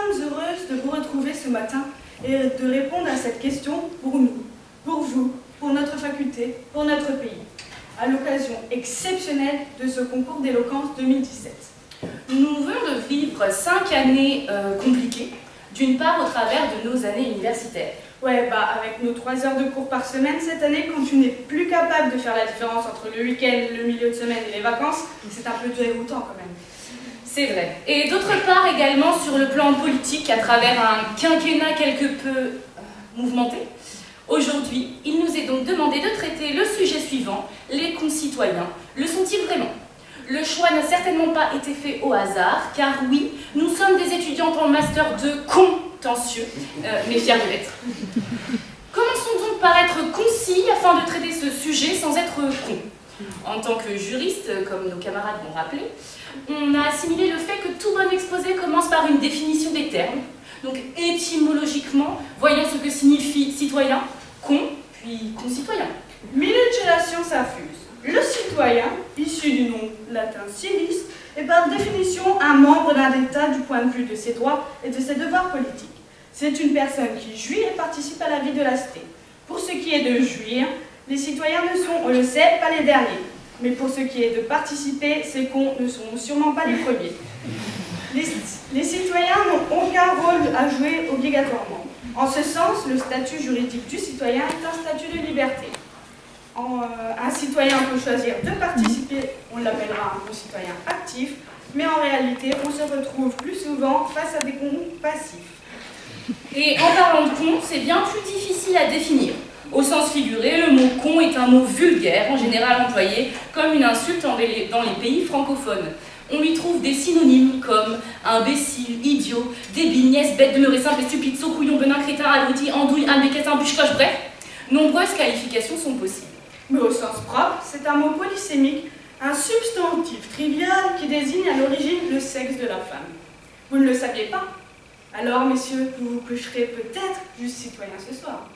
sommes heureuses de vous retrouver ce matin et de répondre à cette question pour nous, pour vous, pour notre faculté, pour notre pays, à l'occasion exceptionnelle de ce concours d'éloquence 2017. Nous venons de vivre 5 années compliquées, d'une part au travers de nos années universitaires. Ouais, avec nos 3 heures de cours par semaine cette année, quand tu n'es plus capable de faire la différence entre le week-end, le milieu de semaine et les vacances, c'est un peu déroutant quand même. C'est vrai. Et d'autre part également sur le plan politique, à travers un quinquennat quelque peu mouvementé. Aujourd'hui, il nous est donc demandé de traiter le sujet suivant, les concitoyens. Le sont-ils vraiment ? Le choix n'a certainement pas été fait au hasard, car oui, nous sommes des étudiantes en master de contentieux, mais fiers de l'être. Commençons donc par être concis afin de traiter ce sujet sans être con. En tant que juriste, comme nos camarades l'ont rappelé, on a assimilé le fait que tout bon exposé commence par une définition des termes. Donc étymologiquement, voyons ce que signifie citoyen, con, puis concitoyen. Minute chez la science infuse. Le citoyen, issu du nom latin civis, est par définition un membre d'un État du point de vue de ses droits et de ses devoirs politiques. C'est une personne qui jouit et participe à la vie de la cité. Pour ce qui est de jouir, les citoyens ne sont, on le sait, pas les derniers. Mais pour ce qui est de participer, ces cons ne sont sûrement pas les premiers. Les citoyens n'ont aucun rôle à jouer obligatoirement. En ce sens, le statut juridique du citoyen est un statut de liberté. Un citoyen peut choisir de participer, on l'appellera un concitoyen actif, mais en réalité, on se retrouve plus souvent face à des cons passifs. Et en parlant de con, c'est bien plus difficile à définir. Au sens figuré, le mot con est un mot vulgaire, en général employé comme une insulte dans les pays francophones. On lui trouve des synonymes comme imbécile, idiot, débile, nièce, bête, demeuré simple et stupide, saut, couillon, benin, crétin, abruti, andouille, âne, bécassin, bûche-coche, bref, nombreuses qualifications sont possibles. Mais au sens propre, c'est un mot polysémique, un substantif trivial qui désigne à l'origine le sexe de la femme. Vous ne le saviez pas? Alors, messieurs, vous vous coucherez peut-être juste citoyen ce soir.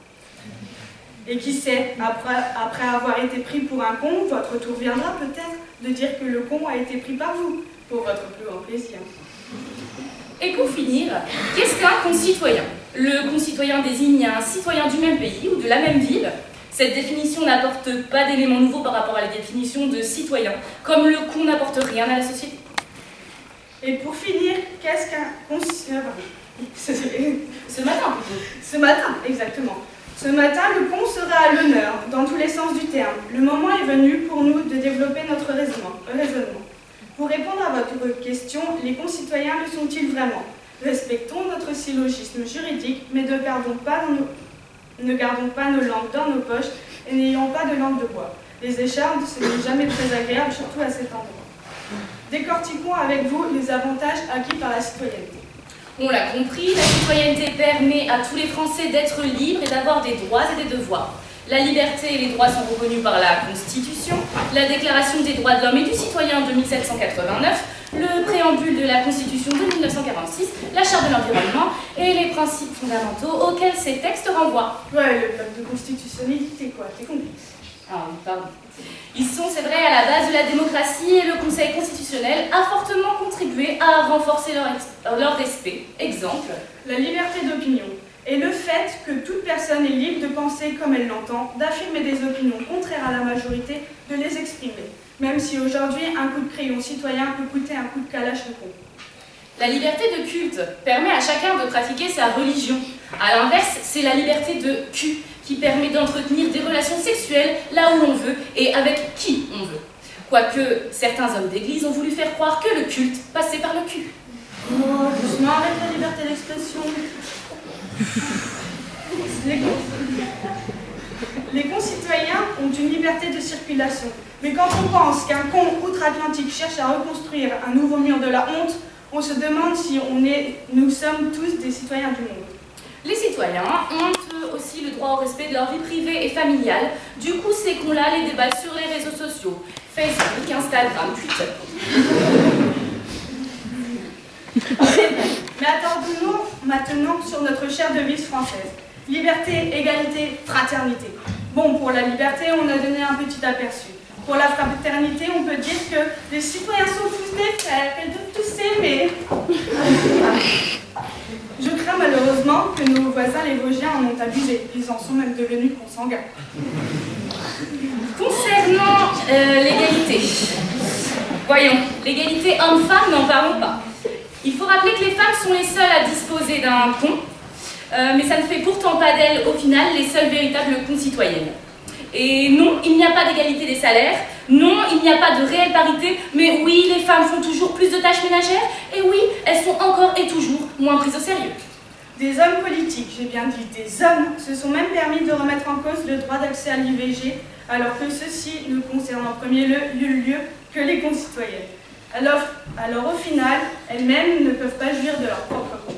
Et qui sait, après avoir été pris pour un con, votre tour viendra peut-être de dire que le con a été pris par vous, pour votre plus grand plaisir. Et pour finir, qu'est-ce qu'un concitoyen? Le concitoyen désigne un citoyen du même pays ou de la même ville. Cette définition n'apporte pas d'éléments nouveaux par rapport à la définition de citoyen, comme le con n'apporte rien à la société. Et pour finir, qu'est-ce qu'un concitoyen? Ce matin, plutôt. Ce matin, exactement. Ce matin, le con sera à l'honneur, dans tous les sens du terme. Le moment est venu pour nous de développer notre raisonnement. Pour répondre à votre question, les concitoyens le sont-ils vraiment? Respectons notre syllogisme juridique, mais ne gardons pas nos langues dans nos poches et n'ayons pas de langue de bois. Les échardes, ce n'est jamais très agréable, surtout à cet endroit. Décortiquons avec vous les avantages acquis par la citoyenneté. On l'a compris, la citoyenneté permet à tous les Français d'être libres et d'avoir des droits et des devoirs. La liberté et les droits sont reconnus par la Constitution, la Déclaration des droits de l'homme et du citoyen de 1789, le préambule de la Constitution de 1946, la Charte de l'environnement et les principes fondamentaux auxquels ces textes renvoient. Ouais, le bloc de constitutionnalité, quoi, t'es compris. Ah oui, pardon. Ils sont, c'est vrai, à la base de la démocratie et le Conseil constitutionnel a fortement contribué à renforcer leur respect. Exemple, la liberté d'opinion et le fait que toute personne est libre de penser comme elle l'entend, d'affirmer des opinions contraires à la majorité, de les exprimer. Même si aujourd'hui, un coup de crayon citoyen peut coûter un coup de kalachnikov. La liberté de culte permet à chacun de pratiquer sa religion. À l'inverse, c'est la liberté de cul qui permet d'entretenir des relations sexuelles là où on veut et avec qui on veut. Quoique certains hommes d'église ont voulu faire croire que le culte passait par le cul. Oh, doucement avec la liberté d'expression. Les concitoyens ont une liberté de circulation. Mais quand on pense qu'un con outre-Atlantique cherche à reconstruire un nouveau mur de la honte, on se demande si nous sommes tous des citoyens du monde. Les citoyens ont aussi le droit au respect de leur vie privée et familiale. Du coup, ces cons-là les débattent sur les réseaux sociaux. Facebook, Instagram, Twitter. Mais attendons-nous maintenant sur notre chère devise française. Liberté, égalité, fraternité. Bon, pour la liberté, on a donné un petit aperçu. Pour la fraternité, on peut dire que les citoyens sont tous des frères, qu'ils doivent tous s'aimer. que nos voisins les Vosgiens en ont abusé. Ils en sont même devenus consanguins. Concernant l'égalité, voyons, l'égalité homme-femme, n'en parlons pas. Il faut rappeler que les femmes sont les seules à disposer d'un con, mais ça ne fait pourtant pas d'elles, au final, les seules véritables concitoyennes. Et non, il n'y a pas d'égalité des salaires, non, il n'y a pas de réelle parité, mais oui, les femmes font toujours plus de tâches ménagères, et oui, elles sont encore et toujours moins prises au sérieux. Des hommes politiques, j'ai bien dit des hommes, se sont même permis de remettre en cause le droit d'accès à l'IVG, alors que ceci ne concerne en premier lieu que les concitoyennes. Alors au final, elles-mêmes ne peuvent pas jouir de leur propre compte.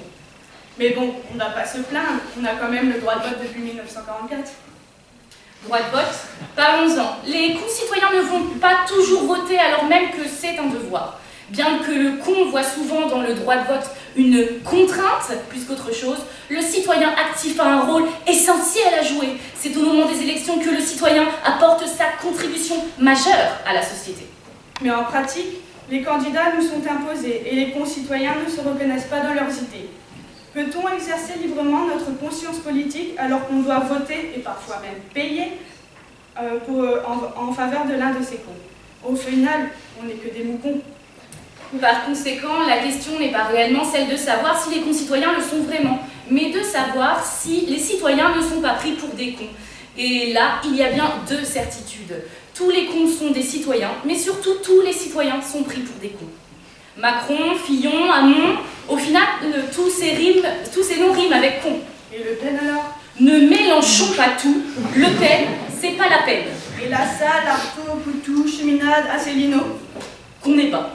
Mais bon, on ne va pas se plaindre, on a quand même le droit de vote depuis 1944. Droit de vote, parlons-en. Les concitoyens ne vont pas toujours voter alors même que c'est un devoir. Bien que le con voit souvent dans le droit de vote une contrainte plus qu'autre chose, le citoyen actif a un rôle essentiel à jouer. C'est au moment des élections que le citoyen apporte sa contribution majeure à la société. Mais en pratique, les candidats nous sont imposés et les concitoyens ne se reconnaissent pas dans leurs idées. Peut-on exercer librement notre conscience politique alors qu'on doit voter et parfois même payer en faveur de l'un de ces cons? Au final, on n'est que des moutons. Par conséquent, la question n'est pas réellement celle de savoir si les concitoyens le sont vraiment, mais de savoir si les citoyens ne sont pas pris pour des cons. Et là, il y a bien deux certitudes. Tous les cons sont des citoyens, mais surtout tous les citoyens sont pris pour des cons. Macron, Fillon, Hamon, au final, tous ces noms riment avec con. Et Le Pen alors? Ne mélangeons pas tout. Le Pen, c'est pas la peine. Et Lassalle, Artaud, Poutou, Cheminade, Asselineau? Qu'on n'est pas.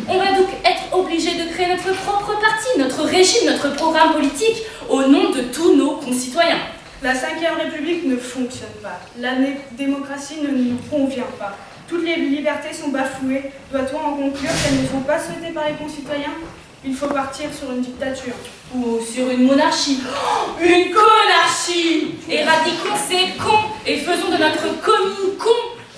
On va donc être obligé de créer notre propre parti, notre régime, notre programme politique, au nom de tous nos concitoyens. La Ve République ne fonctionne pas. La démocratie ne nous convient pas. Toutes les libertés sont bafouées. Doit-on en conclure qu'elles ne sont pas souhaitées par les concitoyens? Il faut partir sur une dictature. Ou sur une monarchie. Oh, une conarchie! Éradiquons ces cons et faisons de notre commune con.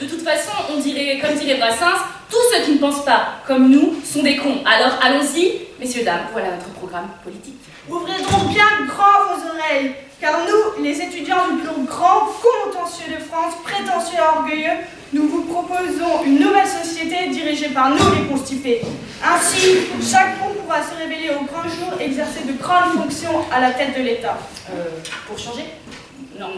De toute façon, on dirait, comme dirait Brassens, tous ceux qui ne pensent pas comme nous sont des cons. Alors allons-y, messieurs, dames, voilà notre programme politique. Ouvrez donc bien grand vos oreilles, car nous, les étudiants du plus grand contentieux de France, prétentieux et orgueilleux, nous vous proposons une nouvelle société dirigée par nous, les constipés. Ainsi, chaque con pourra se révéler au grand jour et exercer de grandes fonctions à la tête de l'État. Pour changer? Non.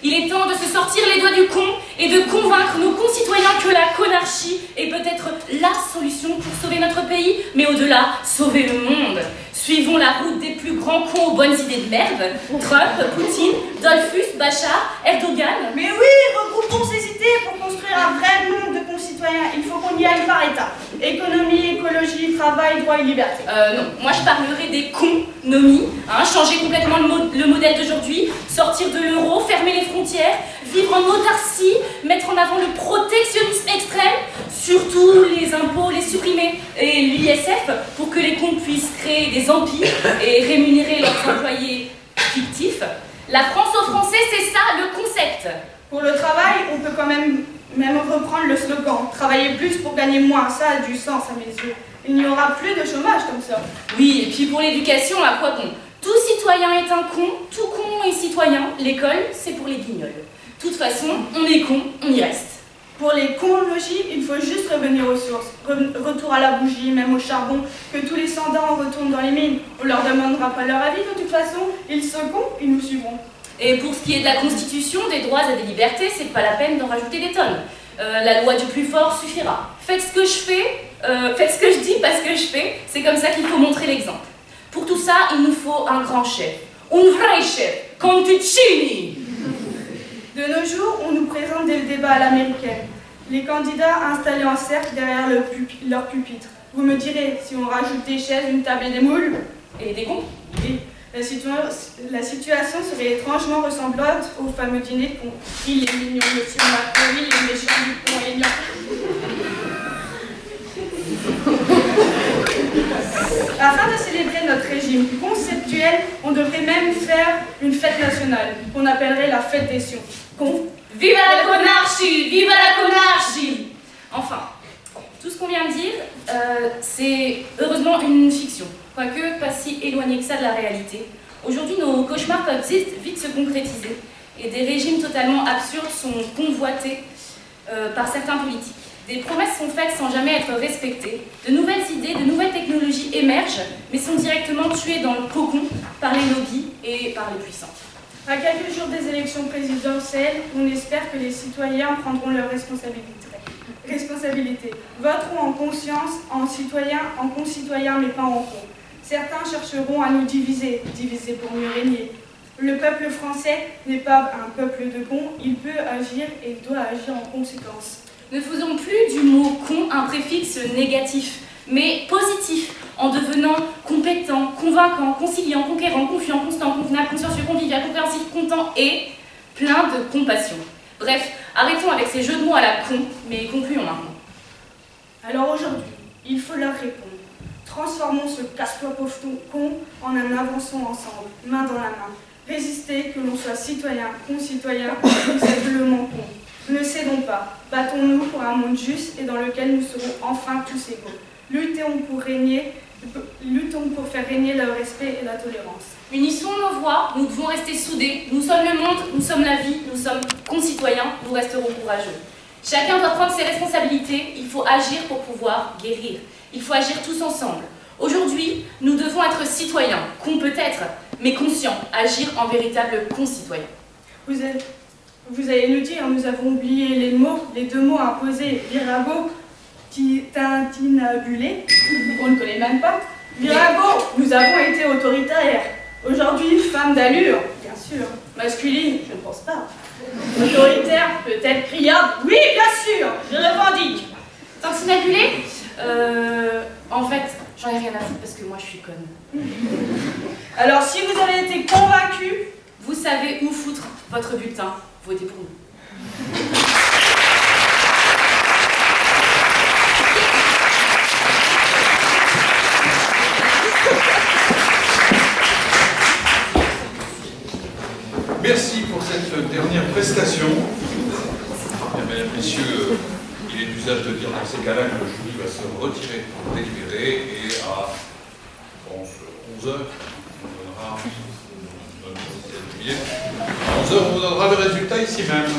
Il est temps de se sortir les doigts du con et de convaincre nos concitoyens que la conarchie est peut-être la solution pour sauver notre pays, mais au-delà, sauver le monde. Suivons la route des plus grands cons aux bonnes idées de merde. Trump, Poutine, Dollfuss, Bachar, Erdogan. Mais oui, regroupons ces idées pour construire un vrai monde de concitoyens. Il faut qu'on y aille par étapes. Économie, écologie, travail, droit et liberté. Non, moi je parlerai des connomies, changer complètement le modèle d'aujourd'hui, sortir de l'euro, fermer les frontières, vivre en autarcie, mettre en avant le protectionnisme extrême, surtout les impôts, les supprimer, et l'ISF pour que les cons puissent créer des empires et rémunérer leurs employés fictifs. La France aux Français, c'est ça le concept. Pour le travail, on peut quand même reprendre le slogan « Travailler plus pour gagner moins », ça a du sens à mes yeux. Il n'y aura plus de chômage comme ça. Oui, et puis pour l'éducation, à quoi bon? Tout citoyen est un con, tout con est citoyen. L'école, c'est pour les guignols. De toute façon, on est con, on y reste. Pour les cons-logis, il faut juste revenir aux sources. Retour à la bougie, même au charbon, que tous les sans-dents retournent dans les mines. On leur demandera pas leur avis, de toute façon, ils se cons, ils nous suivront. Et pour ce qui est de la Constitution, des droits et des libertés, c'est pas la peine d'en rajouter des tonnes. La loi du plus fort suffira. Faites ce que je fais, faites ce que je dis, pas ce que je fais. C'est comme ça qu'il faut montrer l'exemple. Pour tout ça, il nous faut un grand chef. Un vrai chef, Conticini. De nos jours, on nous présente des débats à l'américaine. Les candidats installés en cercle derrière leur pupitre. Vous me direz, si on rajoute des chaises, une table et des moules? Et des cons? Oui. La situation serait étrangement ressemblante au fameux dîner de cons. Il est mignon, monsieur Macron, il est méchant du con et bien. Afin de célébrer notre régime conceptuel, on devrait même faire une fête nationale, qu'on appellerait la fête des sions. Viva la conarchie! Viva la conarchie! Enfin, tout ce qu'on vient de dire, c'est heureusement une fiction. Quoique pas si éloigné que ça de la réalité. Aujourd'hui, nos cauchemars peuvent vite se concrétiser et des régimes totalement absurdes sont convoités par certains politiques. Des promesses sont faites sans jamais être respectées, de nouvelles idées, de nouvelles technologies émergent, mais sont directement tuées dans le cocon par les lobbies et par les puissants. À quelques jours des élections présidentielles, on espère que les citoyens prendront leurs responsabilités. Voteront en conscience, en concitoyens, mais pas en cons. Certains chercheront à nous diviser pour mieux régner. Le peuple français n'est pas un peuple de cons, il peut agir et il doit agir en conséquence. Ne faisons plus du mot « con » un préfixe négatif, mais positif, en devenant compétent, convaincant, conciliant, conquérant, confiant, constant, convenable, consciencieux, convivial, compréhensif, content et plein de compassion. Bref, arrêtons avec ces jeux de mots à la con, mais concluons maintenant. Alors aujourd'hui, il faut leur répondre. Transformons ce casse-toi pauvre con en un avançons ensemble, main dans la main. Résister, que l'on soit citoyen, concitoyen ou simplement con. Ne cédons pas, battons-nous pour un monde juste et dans lequel nous serons enfin tous égaux. Luttons pour faire régner le respect et la tolérance. Unissons nos voix, nous devons rester soudés. Nous sommes le monde, nous sommes la vie, nous sommes concitoyens, nous resterons courageux. Chacun doit prendre ses responsabilités, il faut agir pour pouvoir guérir. Il faut agir tous ensemble. Aujourd'hui, nous devons être citoyens, cons peut-être, mais conscients, agir en véritable concitoyens. Vous allez nous dire, nous avons oublié les deux mots imposés, Mirabeau, tintinabulé, on ne connaît même pas. Mirabeau, nous avons été autoritaires. Aujourd'hui, femme d'allure, bien sûr. Masculine, je ne pense pas. Autoritaire, peut-être criarde, oui, bien sûr, je revendique. Tintinabulé en fait, j'en ai rien à foutre parce que moi je suis conne. Alors, si vous avez été convaincu, vous savez où foutre votre bulletin. Votez pour nous. Merci pour cette dernière prestation. Mesdames et messieurs, il est d'usage de dire dans ces cas-là que le jury va se retirer pour délibérer et à 11h, on donnera, à 11h, on vous donnera le résultat ici même.